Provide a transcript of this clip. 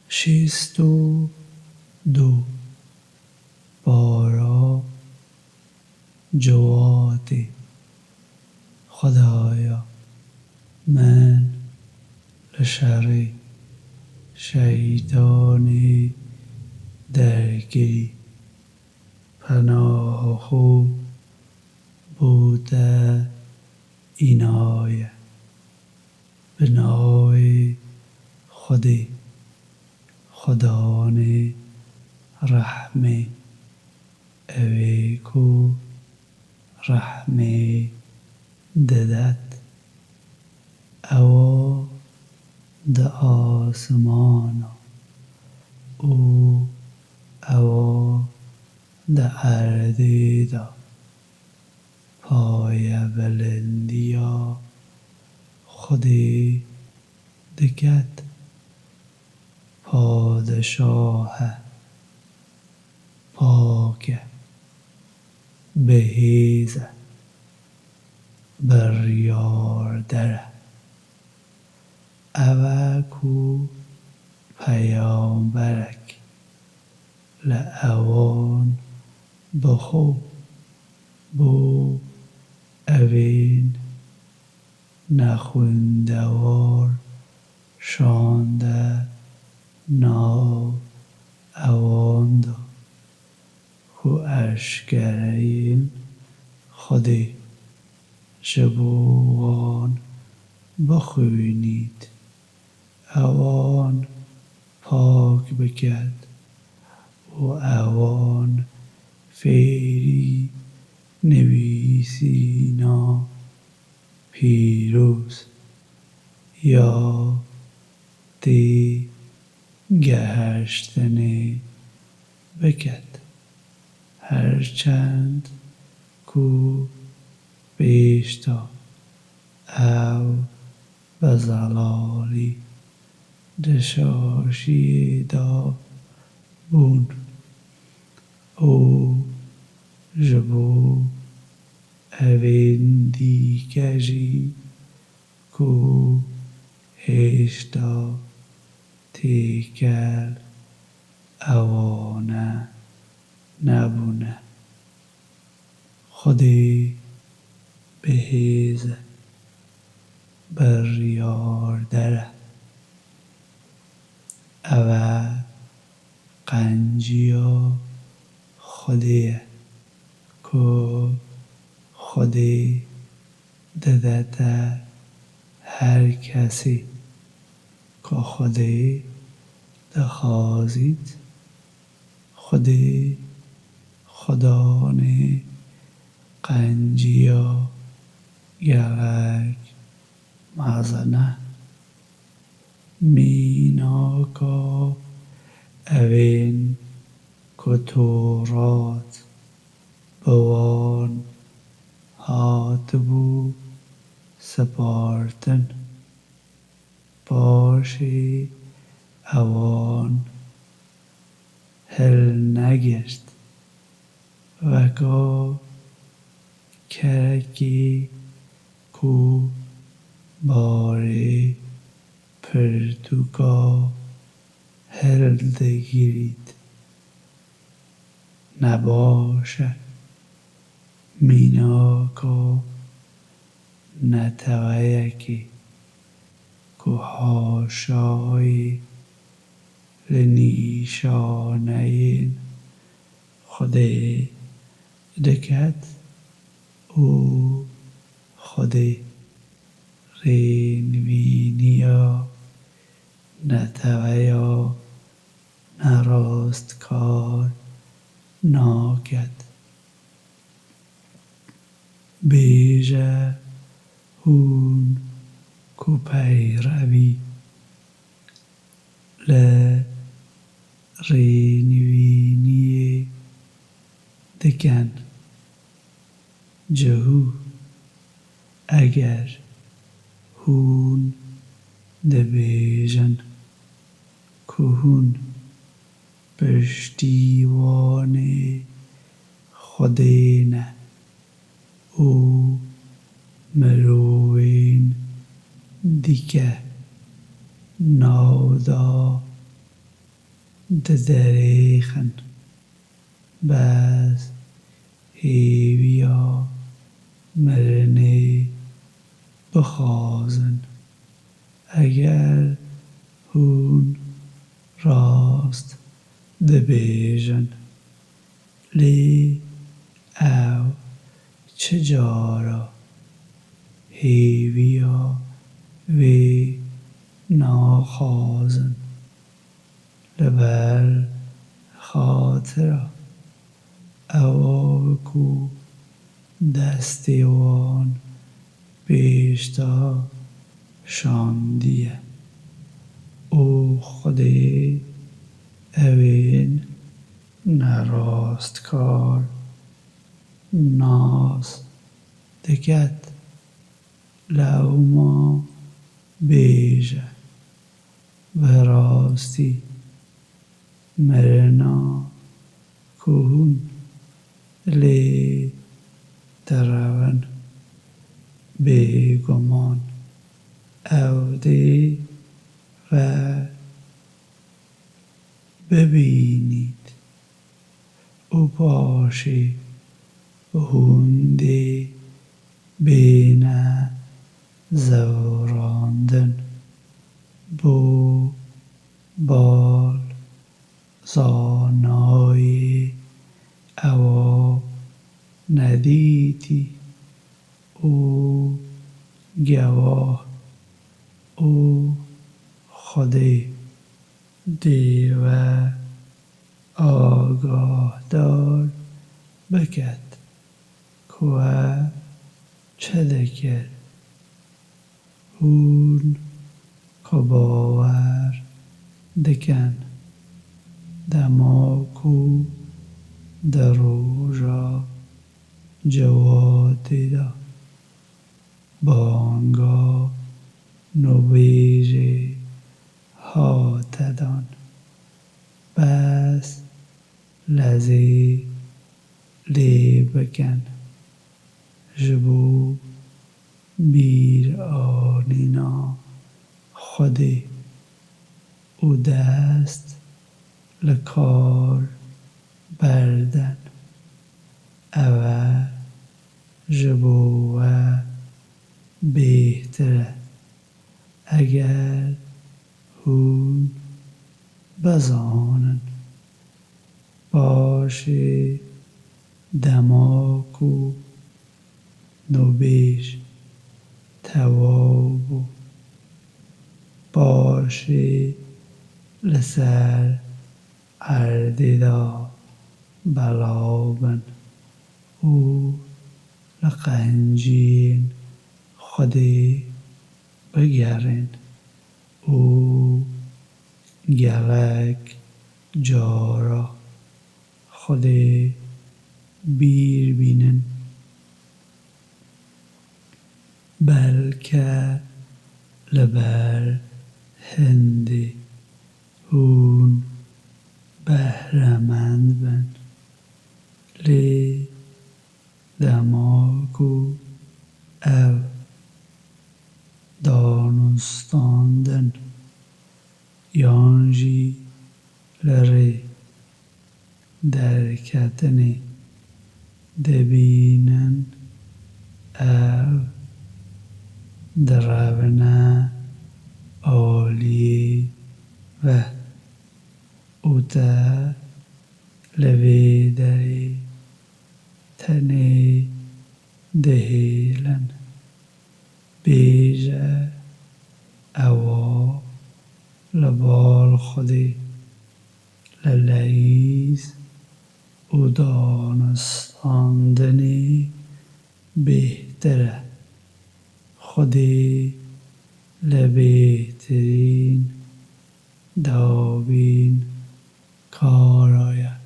62 بارا جواتی خدایا من لشر شیطانی درگیری پناه خو بوده اینایه به نای خودی خدانه رحمه اویکو رحمه ددت او د آسمانا او د اردیدا پای بلندیا خودی دکت پادشاه پاک بهیزه بریاردره اوکو پیامبرک لعوان بخو بو اوین نخوندوار شانده ناو اواندو خو اشگرین خودی جبوان بخوینید اوان پاک بکرد و اوان فیری نویسینا پیروز یا دی گهشتنی بکد هرچند کو بیشتا او بزلالی دشاشی دا بون او جبو اوین دیگری کو هشتا تیکر اوانه نبونه خودی بهیزه بریاردره او قنجیا خودیه کو خودی ددته هر کسی که خودی دخوازید خودی خدانه قنجیا گرک مزنه میناکا اوین کتورات بوان هاتبو سپارتن باشی اوان هل نگشت وکا کرکی کو باری پرتوکا هل دگیرید نباشه میناکا نتویکی کو هاشای لنیشانین خودی دکت او خودی رینوینیا نتویا نراست کار ناکد بیجه هون کو پیروی لرینوینی دکن جهو اگر هون دبیجن که هون پشتیوان خودینه او مروین دیگه نادا ددریخن بس هیویا مرنه بخوازن اگر هون راست دبیجن لی او چجارا هیویا وی ناخوازن لبر خاطر اوابکو دستیوان بیشتا شاندیه او خودی اوین نراست کار ناس دکت لوما بیجه و راستی مرنا کهون لی درون بیگمان او دی و ببینید او باشی هوندی بینه زوراندن بو بال زانایی او ندیدی او گواه او خودی دیو آگاه دار بکد که چه دکر هون که باور دکن دماکو دروژا جوادی دا بانگا نویجی هاتدان بس لذی لی بکن جبو بیر آنینا خودی او دست لکار بردن او جبو و بهتره اگر هون بزانن باشی دماکو نوبیش توابو باشی لسر عردیدا بلابن او لقنجین خودی بگرین او گلک جارا خودی بیر بینن بلکه لبر هندی هون بهرمند بن لی دماغو او دانستاندن یانجی لری درکتنی دبینن او درابنا عالی و اوتا لوی دری تنی دهیلن بیجه او لبال خودی للیز او دانستاندنی بهتره خودی لبهترین دابین کار آید